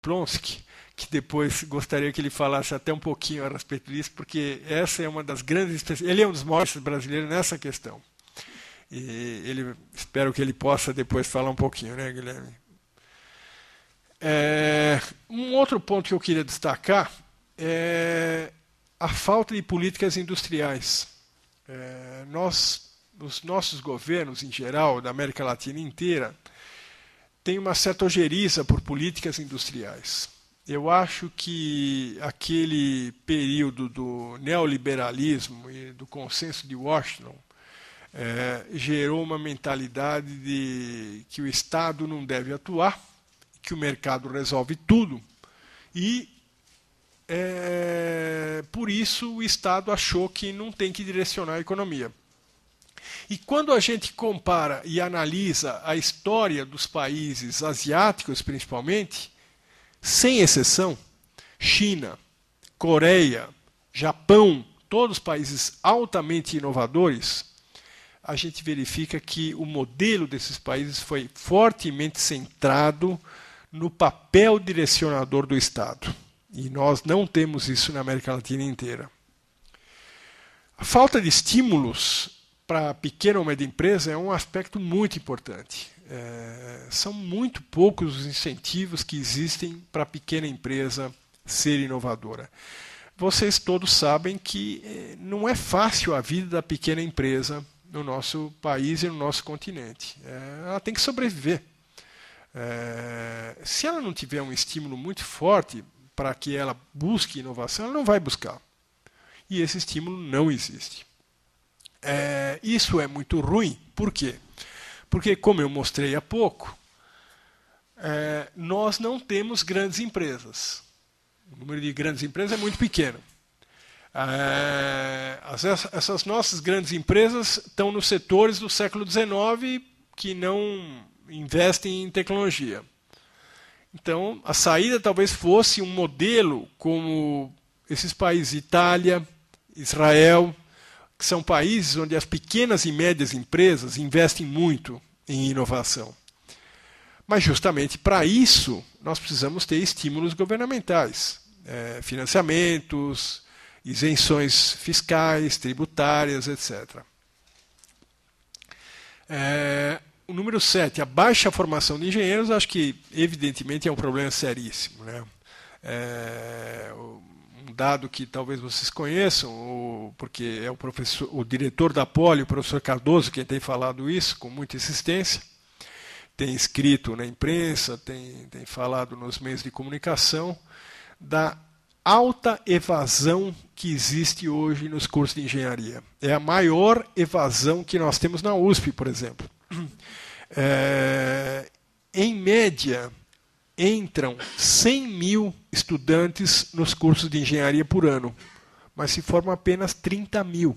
Plonsky, que depois gostaria que ele falasse até um pouquinho a respeito disso, porque essa é uma das grandes. Ele é um dos maiores brasileiros nessa questão. E espero que ele possa depois falar um pouquinho, né, Guilherme? Um outro ponto que eu queria destacar é a falta de políticas industriais. Os nossos governos, em geral, da América Latina inteira, têm uma certa ojeriza por políticas industriais. Eu acho que aquele período do neoliberalismo e do consenso de Washington gerou uma mentalidade de que o Estado não deve atuar, que o mercado resolve tudo, e por isso o Estado achou que não tem que direcionar a economia. E quando a gente compara e analisa a história dos países asiáticos, principalmente, sem exceção, China, Coreia, Japão, todos países altamente inovadores, a gente verifica que o modelo desses países foi fortemente centrado no papel direcionador do Estado. E nós não temos isso na América Latina inteira. A falta de estímulos para a pequena ou média empresa é um aspecto muito importante. São muito poucos os incentivos que existem para a pequena empresa ser inovadora. Vocês todos sabem que não é fácil a vida da pequena empresa no nosso país e no nosso continente. Ela tem que sobreviver. Se ela não tiver um estímulo muito forte para que ela busque inovação, ela não vai buscar. E esse estímulo não existe. Isso é muito ruim. Por quê? Porque, como eu mostrei há pouco, nós não temos grandes empresas. O número de grandes empresas é muito pequeno. Essas nossas grandes empresas estão nos setores do século XIX que não investem em tecnologia. Então, a saída talvez fosse um modelo como esses países, Itália, Israel, que são países onde as pequenas e médias empresas investem muito em inovação. Mas, justamente para isso, nós precisamos ter estímulos governamentais, financiamentos, isenções fiscais, tributárias, etc. O número 7, a baixa formação de engenheiros, acho que, evidentemente, é um problema seríssimo, né? Um dado que talvez vocês conheçam, porque é o diretor da Poli, o professor Cardoso, quem tem falado isso com muita insistência, tem escrito na imprensa, tem falado nos meios de comunicação, da alta evasão que existe hoje nos cursos de engenharia. É a maior evasão que nós temos na USP, por exemplo. Em média, entram 100 mil estudantes nos cursos de engenharia por ano, mas se formam apenas 30 mil.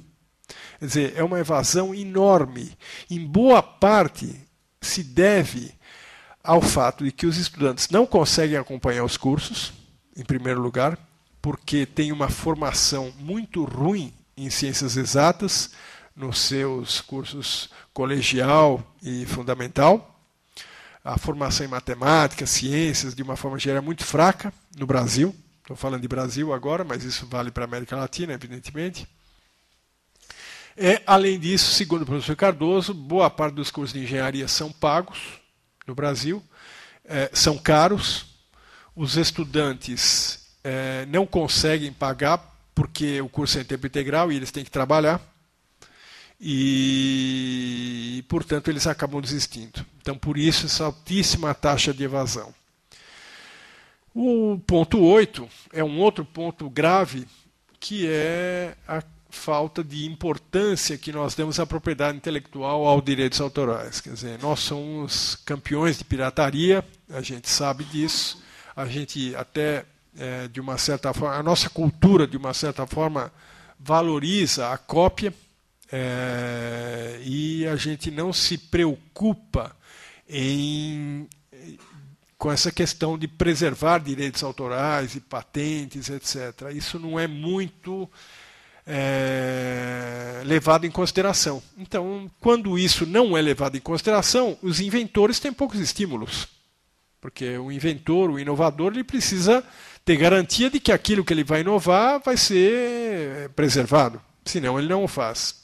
Quer dizer, é uma evasão enorme. Em boa parte, se deve ao fato de que os estudantes não conseguem acompanhar os cursos, em primeiro lugar, porque tem uma formação muito ruim em ciências exatas nos seus cursos colegial e fundamental. A formação em matemática, ciências, de uma forma geral, é muito fraca no Brasil. Estou falando de Brasil agora, mas isso vale para a América Latina, evidentemente. Além disso, segundo o professor Cardoso, boa parte dos cursos de engenharia são pagos no Brasil, são caros, os estudantes não conseguem pagar porque o curso é em tempo integral e eles têm que trabalhar. E, portanto, eles acabam desistindo. Então, por isso, essa altíssima taxa de evasão. O ponto 8 é um outro ponto grave, que é a falta de importância que nós damos à propriedade intelectual, aos direitos autorais. Quer dizer, nós somos campeões de pirataria, a gente sabe disso, a gente até, de uma certa forma, a nossa cultura, de uma certa forma, valoriza a cópia, e a gente não se preocupa com essa questão de preservar direitos autorais e patentes, etc. Isso não é muito levado em consideração. Então, quando isso não é levado em consideração, os inventores têm poucos estímulos. Porque o inventor, o inovador, ele precisa ter garantia de que aquilo que ele vai inovar vai ser preservado. Senão ele não o faz.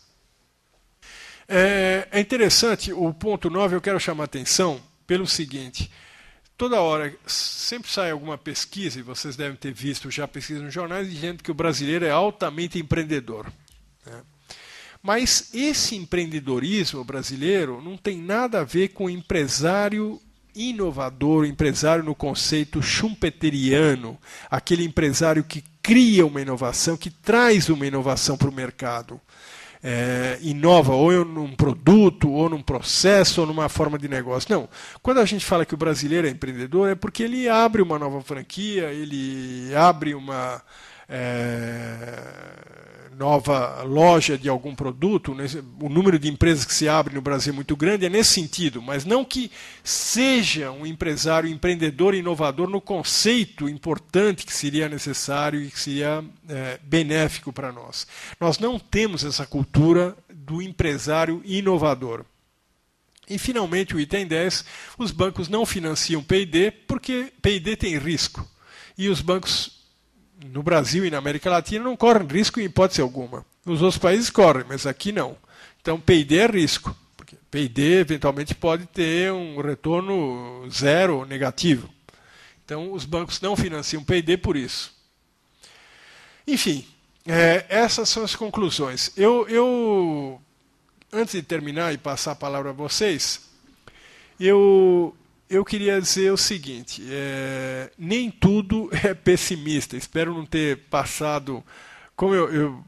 É interessante, o ponto 9 eu quero chamar a atenção pelo seguinte. Toda hora, sempre sai alguma pesquisa, e vocês devem ter visto já pesquisa nos jornais, dizendo que o brasileiro é altamente empreendedor. Né? Mas esse empreendedorismo brasileiro não tem nada a ver com o empresário inovador, empresário no conceito schumpeteriano, aquele empresário que cria uma inovação, que traz uma inovação para o mercado. Inova ou num produto, ou num processo, ou numa forma de negócio. Não. Quando a gente fala que o brasileiro é empreendedor, é porque ele abre uma nova franquia, ele abre uma nova loja de algum produto. O número de empresas que se abre no Brasil é muito grande, é nesse sentido, mas não que seja um empresário empreendedor e inovador no conceito importante que seria necessário e que seria benéfico para nós. Nós não temos essa cultura do empresário inovador. E, finalmente, o item 10, os bancos não financiam P&D porque P&D tem risco. E os bancos no Brasil e na América Latina não correm risco em hipótese alguma. Nos outros países correm, mas aqui não. Então, P&D é risco. Porque P&D, eventualmente, pode ter um retorno zero ou negativo. Então, os bancos não financiam P&D por isso. Enfim, essas são as conclusões. Antes de terminar e passar a palavra a vocês, eu queria dizer o seguinte, nem tudo é pessimista. Espero não ter passado, como eu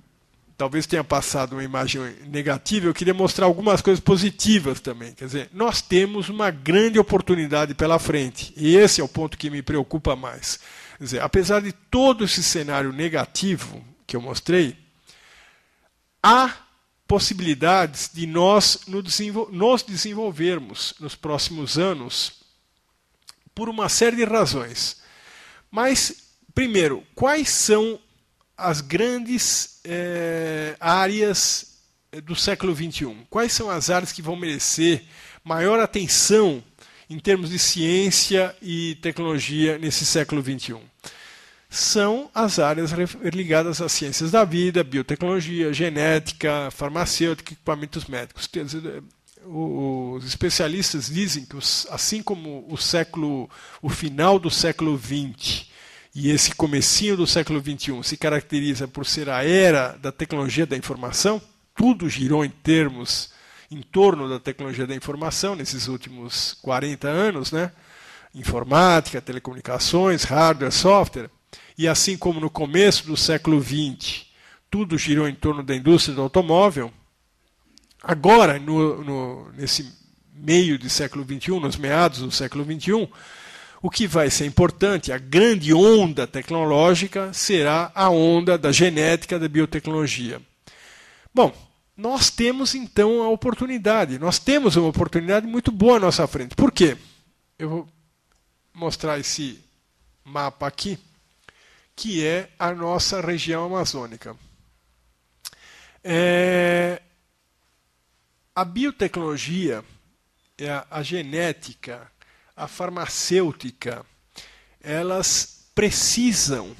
talvez tenha passado uma imagem negativa, eu queria mostrar algumas coisas positivas também. Quer dizer, nós temos uma grande oportunidade pela frente, e esse é o ponto que me preocupa mais. Quer dizer, apesar de todo esse cenário negativo que eu mostrei, há possibilidades de nós nos desenvolvermos nos próximos anos por uma série de razões. Mas, primeiro, quais são as grandes áreas do século XXI? Quais são as áreas que vão merecer maior atenção em termos de ciência e tecnologia nesse século XXI? São as áreas ligadas às ciências da vida, biotecnologia, genética, farmacêutica, equipamentos médicos. Os especialistas dizem que, assim como o final do século XX e esse comecinho do século XXI se caracteriza por ser a era da tecnologia da informação, tudo girou em torno da tecnologia da informação nesses últimos 40 anos, né? Informática, telecomunicações, hardware, software. E assim como no começo do século XX, tudo girou em torno da indústria do automóvel, agora, nesse meio do século XXI, nos meados do século XXI, o que vai ser importante, a grande onda tecnológica, será a onda da genética, da biotecnologia. Bom, nós temos então a oportunidade, nós temos uma oportunidade muito boa à nossa frente. Por quê? Eu vou mostrar esse mapa aqui, que é a nossa região amazônica. A biotecnologia, a genética, a farmacêutica, elas precisam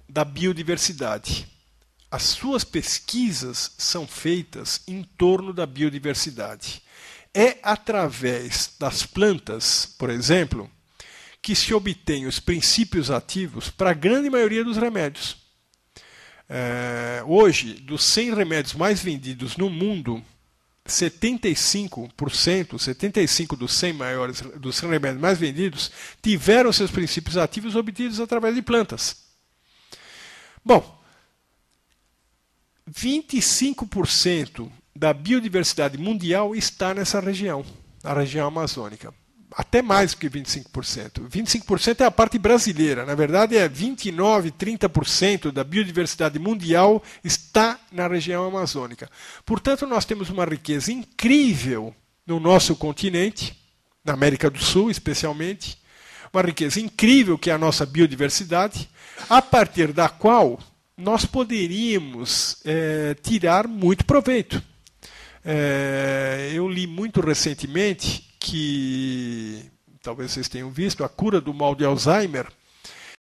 da biodiversidade. As suas pesquisas são feitas em torno da biodiversidade. É através das plantas, por exemplo, que se obtém os princípios ativos para a grande maioria dos remédios. Hoje, dos 100 remédios mais vendidos no mundo, 75% dos 100 remédios mais vendidos tiveram seus princípios ativos obtidos através de plantas. Bom, 25% da biodiversidade mundial está nessa região, na região amazônica. Até mais do que 25%. 25% é a parte brasileira. Na verdade, 29%, 30% da biodiversidade mundial está na região amazônica. Portanto, nós temos uma riqueza incrível no nosso continente, na América do Sul especialmente, uma riqueza incrível que é a nossa biodiversidade, a partir da qual nós poderíamos tirar muito proveito. Eu li muito recentemente que talvez vocês tenham visto, a cura do mal de Alzheimer,